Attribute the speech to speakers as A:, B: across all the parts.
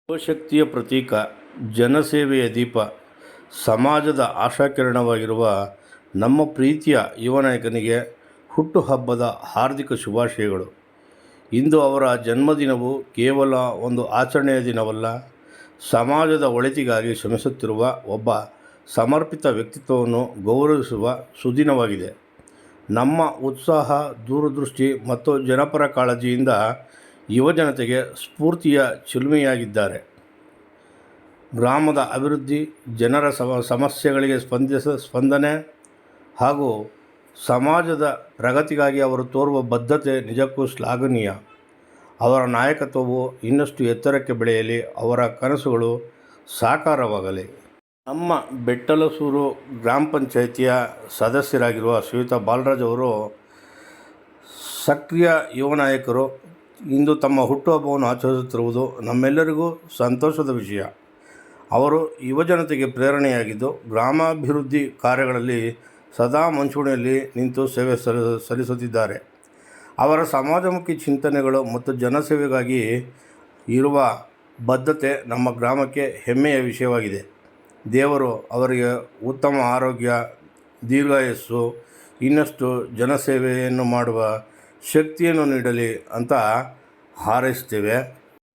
A: ಯುವಶಕ್ತಿಯ ಪ್ರತೀಕ, ಜನಸೇವೆಯ ದೀಪ, ಸಮಾಜದ ಆಶಾಕಿರಣವಾಗಿರುವ ನಮ್ಮ ಪ್ರೀತಿಯ ಯುವ ನಾಯಕನಿಗೆ ಹುಟ್ಟುಹಬ್ಬದ ಹಾರ್ದಿಕ ಶುಭಾಶಯಗಳು. ಇಂದು ಅವರ ಜನ್ಮದಿನವು ಕೇವಲ ಒಂದು ಆಚರಣೆಯ ದಿನವಲ್ಲ, ಸಮಾಜದ ಒಳಿತಿಗಾಗಿ ಶ್ರಮಿಸುತ್ತಿರುವ ಒಬ್ಬ ಸಮರ್ಪಿತ ವ್ಯಕ್ತಿತ್ವವನ್ನು ಗೌರವಿಸುವ ಸುದಿನವಾಗಿದೆ. ನಮ್ಮ ಉತ್ಸಾಹ, ದೂರದೃಷ್ಟಿ ಮತ್ತು ಜನಪರ ಕಾಳಜಿಯಿಂದ ಯುವಜನತೆಗೆ ಸ್ಫೂರ್ತಿಯ ಚಿಲುಮೆಯಾಗಿದ್ದಾರೆ. ಗ್ರಾಮದ ಅಭಿವೃದ್ಧಿ, ಜನರ ಸಮಸ್ಯೆಗಳಿಗೆ ಸ್ಪಂದನೆ ಹಾಗೂ ಸಮಾಜದ ಪ್ರಗತಿಗಾಗಿ ಅವರು ತೋರುವ ಬದ್ಧತೆ ನಿಜಕ್ಕೂ ಶ್ಲಾಘನೀಯ. ಅವರ ನಾಯಕತ್ವವು ಇನ್ನಷ್ಟು ಎತ್ತರಕ್ಕೆ ಬೆಳೆಯಲಿ, ಅವರ ಕನಸುಗಳು ಸಾಕಾರವಾಗಲಿ. ನಮ್ಮ ಬೆಟ್ಟಲಸೂರು ಗ್ರಾಮ ಪಂಚಾಯಿತಿಯ ಸದಸ್ಯರಾಗಿರುವ ಶ್ರೀಯುತ ಬಾಲರಾಜ್ ಅವರು ಸಕ್ರಿಯ ಯುವ ನಾಯಕರು. ಇಂದು ತಮ್ಮ ಹುಟ್ಟುಹಬ್ಬವನ್ನು ಆಚರಿಸುತ್ತಿರುವುದು ನಮ್ಮೆಲ್ಲರಿಗೂ ಸಂತೋಷದ ವಿಷಯ. ಅವರು ಯುವಜನತೆಗೆ ಪ್ರೇರಣೆಯಾಗಿದ್ದು, ಗ್ರಾಮಾಭಿವೃದ್ಧಿ ಕಾರ್ಯಗಳಲ್ಲಿ ಸದಾ ಮುಂಚೂಣಿಯಲ್ಲಿ ನಿಂತು ಸೇವೆ ಸಲ್ಲಿಸುತ್ತಿದ್ದಾರೆ. ಅವರ ಸಮಾಜಮುಖಿ ಚಿಂತನೆಗಳು ಮತ್ತು ಜನಸೇವೆಗಾಗಿ ಇರುವ ಬದ್ಧತೆ ನಮ್ಮ ಗ್ರಾಮಕ್ಕೆ ಹೆಮ್ಮೆಯ ವಿಷಯವಾಗಿದೆ. ದೇವರು ಅವರಿಗೆ ಉತ್ತಮ ಆರೋಗ್ಯ, ದೀರ್ಘಾಯಸ್ಸು, ಇನ್ನಷ್ಟು ಜನಸೇವೆಯನ್ನು ಮಾಡುವ ಶಕ್ತಿಯನ್ನು ನೀಡಲಿ ಅಂತ ಹಾರೈಸ್ತೇವೆ.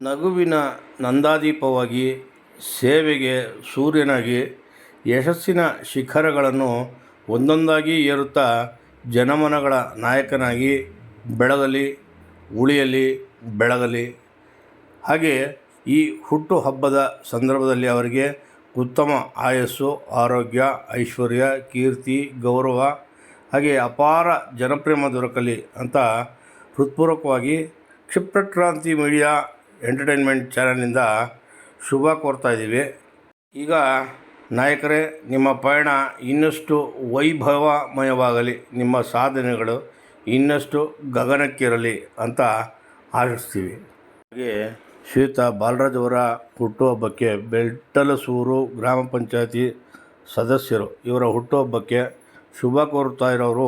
A: ನಗುವಿನ ನಂದಾದೀಪವಾಗಿ, ಸೇವೆಗೆ ಸೂರ್ಯನಾಗಿ, ಯಶಸ್ಸಿನ ಶಿಖರಗಳನ್ನು ಒಂದೊಂದಾಗಿ ಏರುತ್ತಾ ಜನಮನಗಳ ನಾಯಕನಾಗಿ ಬೆಳಗಲಿ, ಉಳಿಯಲಿ, ಬೆಳಗಲಿ. ಹಾಗೆ ಈ ಹುಟ್ಟುಹಬ್ಬದ ಸಂದರ್ಭದಲ್ಲಿ ಅವರಿಗೆ ಉತ್ತಮ ಆಯಸ್ಸು, ಆರೋಗ್ಯ, ಐಶ್ವರ್ಯ, ಕೀರ್ತಿ, ಗೌರವ ಹಾಗೆ ಅಪಾರ ಜನಪ್ರೇಮ ದೊರಕಲಿ ಅಂತ ಹೃತ್ಪೂರ್ವಕವಾಗಿ ಕ್ಷಿಪ್ರಕ್ರಾಂತಿ ಮೀಡಿಯಾ ಎಂಟರ್ಟೈನ್ಮೆಂಟ್ ಚಾನಲ್ನಿಂದ ಶುಭ ಕೋರ್ತಾ ಇದ್ದೀವಿ. ಈಗ ನಾಯಕರೇ, ನಿಮ್ಮ ಪಯಣ ಇನ್ನಷ್ಟು ವೈಭವಮಯವಾಗಲಿ, ನಿಮ್ಮ ಸಾಧನೆಗಳು ಇನ್ನಷ್ಟು ಗಗನಕ್ಕೇರಲಿ ಅಂತ ಆಶಿಸ್ತೀವಿ. ಹಾಗೆ ಶ್ರೀಯುತ ಬಾಲರಾಜ್ ಅವರ ಹುಟ್ಟುಹಬ್ಬಕ್ಕೆ ಬೆಟ್ಟಲಸೂರು ಗ್ರಾಮ ಪಂಚಾಯತಿ ಸದಸ್ಯರು ಇವರ ಹುಟ್ಟುಹಬ್ಬಕ್ಕೆ ಶುಭ ಕೋರುತ್ತಾ ಇರೋರು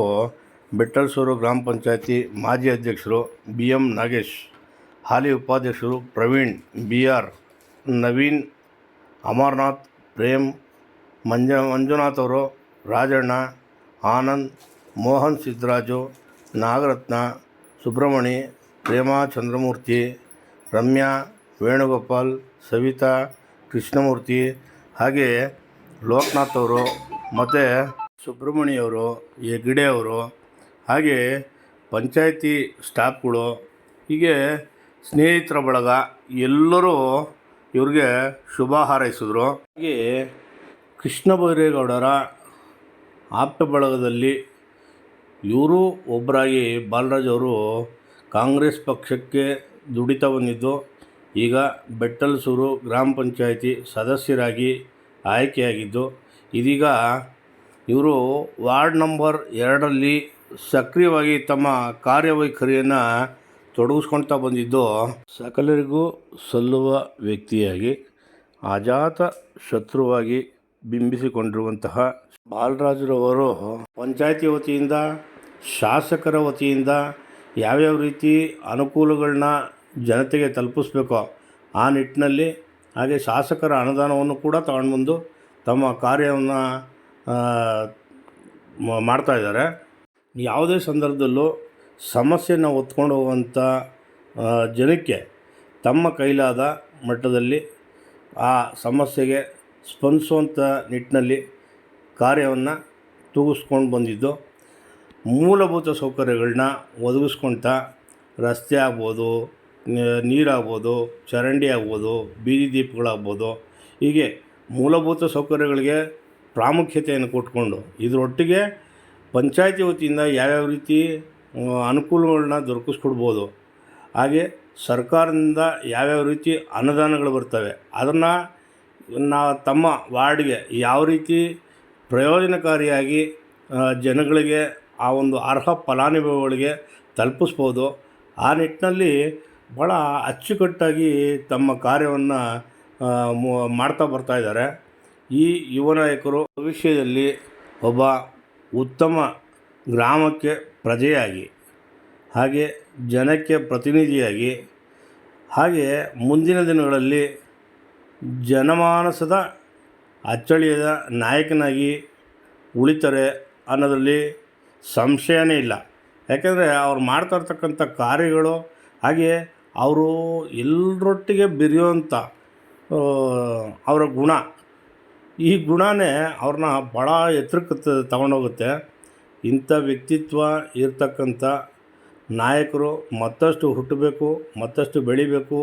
A: ಬೆಟ್ಟಲಸೂರು ಗ್ರಾಮ ಪಂಚಾಯತಿ ಮಾಜಿ ಅಧ್ಯಕ್ಷರು BM ನಾಗೇಶ್, ಹಾಲಿ ಉಪಾಧ್ಯಕ್ಷರು ಪ್ರವೀಣ್, BR ನವೀನ್, ಅಮರನಾಥ್, ಪ್ರೇಮ್, ಮಂಜುನಾಥ್ ಅವರು, ರಾಜಣ್ಣ, ಆನಂದ್, ಮೋಹನ್ ಸಿದ್ದರಾಜು, ನಾಗರತ್ನ, ಸುಬ್ರಹ್ಮಣಿ, ಪ್ರೇಮಾ ಚಂದ್ರಮೂರ್ತಿ, ರಮ್ಯಾ, ವೇಣುಗೋಪಾಲ್, ಸವಿತಾ, ಕೃಷ್ಣಮೂರ್ತಿ, ಹಾಗೆ ಲೋಕನಾಥ್ ಅವರು ಮತ್ತು ಸುಬ್ರಹ್ಮಣಿಯವರು, ಹೆಗ್ಡೆ ಅವರು, ಹಾಗೆ ಪಂಚಾಯಿತಿ ಸ್ಟಾಫ್ಗಳು, ಹೀಗೆ ಸ್ನೇಹಿತರ ಬಳಗ ಎಲ್ಲರೂ ಇವ್ರಿಗೆ ಶುಭ ಹಾರೈಸಿದ್ರು. ಹಾಗೆ ಕೃಷ್ಣ ಬೈರೇಗೌಡರ ಆಪ್ತ ಬಳಗದಲ್ಲಿ ಇವರು ಒಬ್ಬರಾಗಿ ಬಾಲರಾಜ್ ಅವರು ಕಾಂಗ್ರೆಸ್ ಪಕ್ಷಕ್ಕೆ ದುಡಿತಾ ಬಂದಿದ್ದು, ಈಗ ಬೆಟ್ಟಲಸೂರು ಗ್ರಾಮ ಪಂಚಾಯಿತಿ ಸದಸ್ಯರಾಗಿ ಆಯ್ಕೆಯಾಗಿದ್ದು, ಇದೀಗ ಇವರು ವಾರ್ಡ್ ನಂಬರ್ 2ರಲ್ಲಿ ಸಕ್ರಿಯವಾಗಿ ತಮ್ಮ ಕಾರ್ಯವೈಖರಿಯನ್ನು ತೊಡಗಿಸ್ಕೊಳ್ತಾ ಬಂದಿದ್ದು, ಸಕಲರಿಗೂ ಸಲ್ಲುವ ವ್ಯಕ್ತಿಯಾಗಿ ಅಜಾತ ಶತ್ರುವಾಗಿ ಬಿಂಬಿಸಿಕೊಂಡಿರುವಂತಹ ಬಾಲರಾಜ್ರವರು ಪಂಚಾಯಿತಿ ವತಿಯಿಂದ, ಶಾಸಕರ ವತಿಯಿಂದ ಯಾವ್ಯಾವ ರೀತಿ ಅನುಕೂಲಗಳನ್ನ ಜನತೆಗೆ ತಲುಪಿಸ್ಬೇಕೋ ಆ ನಿಟ್ಟಿನಲ್ಲಿ, ಹಾಗೆ ಶಾಸಕರ ಅನುದಾನವನ್ನು ಕೂಡ ತಗೊಂಡು ತಮ್ಮ ಕಾರ್ಯವನ್ನು ಮಾಡ್ತಾಯಿದ್ದಾರೆ. ಯಾವುದೇ ಸಂದರ್ಭದಲ್ಲೂ ಸಮಸ್ಯೆಯನ್ನು ಹೊತ್ಕೊಂಡು ಹೋಗುವಂಥ ಜನಕ್ಕೆ ತಮ್ಮ ಕೈಲಾದ ಮಟ್ಟದಲ್ಲಿ ಆ ಸಮಸ್ಯೆಗೆ ಸ್ಪಂದಿಸುವಂಥ ನಿಟ್ಟಿನಲ್ಲಿ ಕಾರ್ಯವನ್ನು ತೂಗಿಸ್ಕೊಂಡು ಬಂದಿದ್ದು, ಮೂಲಭೂತ ಸೌಕರ್ಯಗಳನ್ನ ಒದಗಿಸ್ಕೊಳ್ತಾ, ರಸ್ತೆ ಆಗ್ಬೋದು, ನೀರಾಗ್ಬೋದು, ಚರಂಡಿ ಆಗ್ಬೋದು, ಬೀದಿ ದೀಪಗಳಾಗ್ಬೋದು, ಹೀಗೆ ಮೂಲಭೂತ ಸೌಕರ್ಯಗಳಿಗೆ ಪ್ರಾಮುಖ್ಯತೆಯನ್ನು ಕೊಟ್ಕೊಂಡು ಇದರೊಟ್ಟಿಗೆ ಪಂಚಾಯಿತಿ ವತಿಯಿಂದ ಯಾವ್ಯಾವ ರೀತಿ ಅನುಕೂಲಗಳನ್ನ ದೊರಕಿಸ್ಕೊಡ್ಬೋದು, ಹಾಗೆ ಸರ್ಕಾರದಿಂದ ಯಾವ್ಯಾವ ರೀತಿ ಅನುದಾನಗಳು ಬರ್ತವೆ ಅದನ್ನು ತಮ್ಮ ವಾರ್ಡ್ಗೆ ಯಾವ ರೀತಿ ಪ್ರಯೋಜನಕಾರಿಯಾಗಿ ಜನಗಳಿಗೆ ಆ ಒಂದು ಅರ್ಹ ಫಲಾನುಭವಿಗಳಿಗೆ ತಲುಪಿಸ್ಬೋದು, ಆ ನಿಟ್ಟಿನಲ್ಲಿ ಭಾಳ ಅಚ್ಚುಕಟ್ಟಾಗಿ ತಮ್ಮ ಕಾರ್ಯವನ್ನು ಮಾಡ್ತಾ ಬರ್ತಾಯಿದ್ದಾರೆ. ಈ ಯುವ ನಾಯಕರು ಭವಿಷ್ಯದಲ್ಲಿ ಒಬ್ಬ ಉತ್ತಮ ಗ್ರಾಮಕ್ಕೆ ಪ್ರಜೆಯಾಗಿ, ಹಾಗೆ ಜನಕ್ಕೆ ಪ್ರತಿನಿಧಿಯಾಗಿ, ಹಾಗೆ ಮುಂದಿನ ದಿನಗಳಲ್ಲಿ ಜನಮಾನಸದ ಅಚ್ಚಳಿಯದ ನಾಯಕನಾಗಿ ಉಳಿತಾರೆ ಅನ್ನೋದರಲ್ಲಿ ಸಂಶಯನೇ ಇಲ್ಲ. ಯಾಕೆಂದರೆ ಅವ್ರು ಮಾಡ್ತಾ ಇರ್ತಕ್ಕಂಥ ಕಾರ್ಯಗಳು, ಹಾಗೆ ಅವರು ಎಲ್ಲರೊಟ್ಟಿಗೆ ಬೆರೆಯುವಂಥ ಅವರ ಗುಣ, ಈ ಗುಣವೇ ಅವ್ರನ್ನ ಭಾಳ ಎತ್ತರಕ್ಕೆ ತಗೊಂಡೋಗುತ್ತೆ. ಇಂಥ ವ್ಯಕ್ತಿತ್ವ ಇರ್ತಕ್ಕಂಥ ನಾಯಕರು ಮತ್ತಷ್ಟು ಹುಟ್ಟಬೇಕು, ಮತ್ತಷ್ಟು ಬೆಳಿಬೇಕು,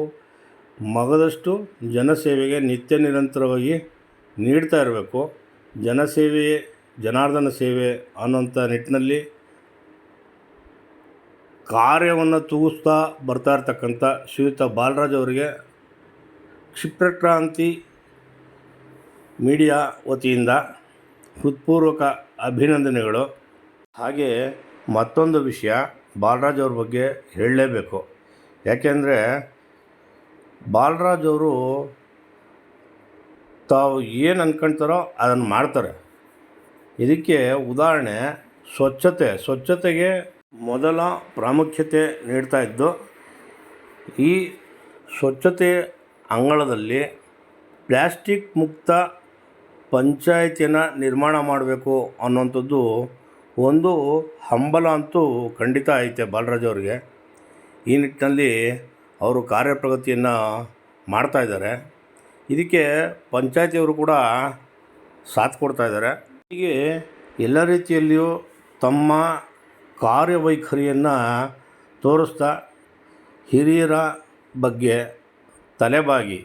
A: ಮಗದಷ್ಟು ಜನಸೇವೆಗೆ ನಿತ್ಯ ನಿರಂತರವಾಗಿ ನೀಡ್ತಾ ಇರಬೇಕು. ಜನಸೇವೆಯೇ ಜನಾರ್ದನ ಸೇವೆ ಅನ್ನೋಂಥ ನಿಟ್ಟಿನಲ್ಲಿ ಕಾರ್ಯವನ್ನು ತೂಗಿಸ್ತಾ ಬರ್ತಾ ಇರ್ತಕ್ಕಂಥ ಶ್ರೀಯುತ ಬಾಲರಾಜ್ ಅವರಿಗೆ ಕ್ಷಿಪ್ರಕ್ರಾಂತಿ ಮೀಡಿಯಾ ವತಿಯಿಂದ ಹೃತ್ಪೂರ್ವಕ ಅಭಿನಂದನೆಗಳು. ಹಾಗೆ ಮತ್ತೊಂದು ವಿಷಯ, ಬಾಲರಾಜ್ ಅವ್ರ ಬಗ್ಗೆ ಹೇಳಲೇಬೇಕು. ಯಾಕೆಂದರೆ ಬಾಲರಾಜ್ ಅವರು ತಾವು ಏನು ಅಂದ್ಕೊಳ್ತಾರೋ ಅದನ್ನು ಮಾಡ್ತಾರೆ. ಇದಕ್ಕೆ ಉದಾಹರಣೆ ಸ್ವಚ್ಛತೆಗೆ ಮೊದಲ ಪ್ರಾಮುಖ್ಯತೆ ನೀಡ್ತಾ ಇದ್ದು, ಈ ಸ್ವಚ್ಛತೆ ಅಂಗಳದಲ್ಲಿ ಪ್ಲ್ಯಾಸ್ಟಿಕ್ ಮುಕ್ತ ಪಂಚಾಯಿತಿಯನ್ನು ನಿರ್ಮಾಣ ಮಾಡಬೇಕು ಅನ್ನೋಂಥದ್ದು ಒಂದು ಹಂಬಲ ಅಂತೂ ಖಂಡಿತ ಐತೆ ಬಾಲರಾಜ್ ಅವರಿಗೆ. ಈ ನಿಟ್ಟಿನಲ್ಲಿ ಅವರು ಕಾರ್ಯಪ್ರಗತಿಯನ್ನು ಮಾಡ್ತಾಯಿದ್ದಾರೆ. ಇದಕ್ಕೆ ಪಂಚಾಯತಿಯವರು ಕೂಡ ಸಾಥ್ ಕೊಡ್ತಾಯಿದ್ದಾರೆ. ಹೀಗೆ ಎಲ್ಲ ರೀತಿಯಲ್ಲಿಯೂ ತಮ್ಮ ಕಾರ್ಯವೈಖರಿಯನ್ನು ತೋರಿಸ್ತಾ ಹಿರಿಯರ ಬಗ್ಗೆ ತಲೆಬಾಗಿ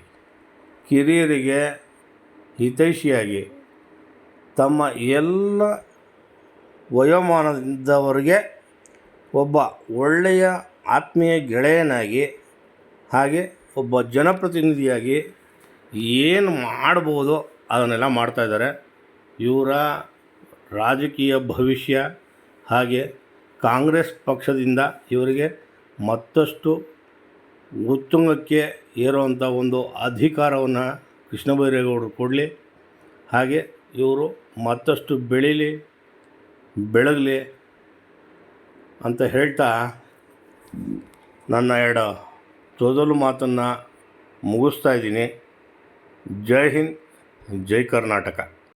A: ಕಿರಿಯರಿಗೆ ಹಿತೈಷಿಯಾಗಿ ತಮ್ಮ ಎಲ್ಲ ವಯೋಮಾನದವರಿಗೆ ಒಬ್ಬ ಒಳ್ಳೆಯ ಆತ್ಮೀಯ ಗೆಳೆಯನಾಗಿ, ಹಾಗೆ ಒಬ್ಬ ಜನಪ್ರತಿನಿಧಿಯಾಗಿ ಏನು ಮಾಡ್ಬೋದು ಅದನ್ನೆಲ್ಲ ಮಾಡ್ತಾಯಿದ್ದಾರೆ. ಇವರ ರಾಜಕೀಯ ಭವಿಷ್ಯ, ಹಾಗೆ ಕಾಂಗ್ರೆಸ್ ಪಕ್ಷದಿಂದ ಇವರಿಗೆ ಮತ್ತಷ್ಟು ಉತ್ತುಂಗಕ್ಕೆ ಏರುವಂಥ ಒಂದು ಅಧಿಕಾರವನ್ನು ಕೃಷ್ಣ ಬೈರೇಗೌಡರು ಕೊಡಲಿ. ಹಾಗೆ ಇವರು ಮತ್ತಷ್ಟು ಬೆಳಗಲಿ ಅಂತ ಹೇಳ್ತಾ ನನ್ನ ಎರಡು ತೊದಲು ಮಾತನ್ನು ಮುಗಿಸ್ತಾ ಇದ್ದೀನಿ. ಜೈ ಹಿಂದ್, ಜೈ ಕರ್ನಾಟಕ.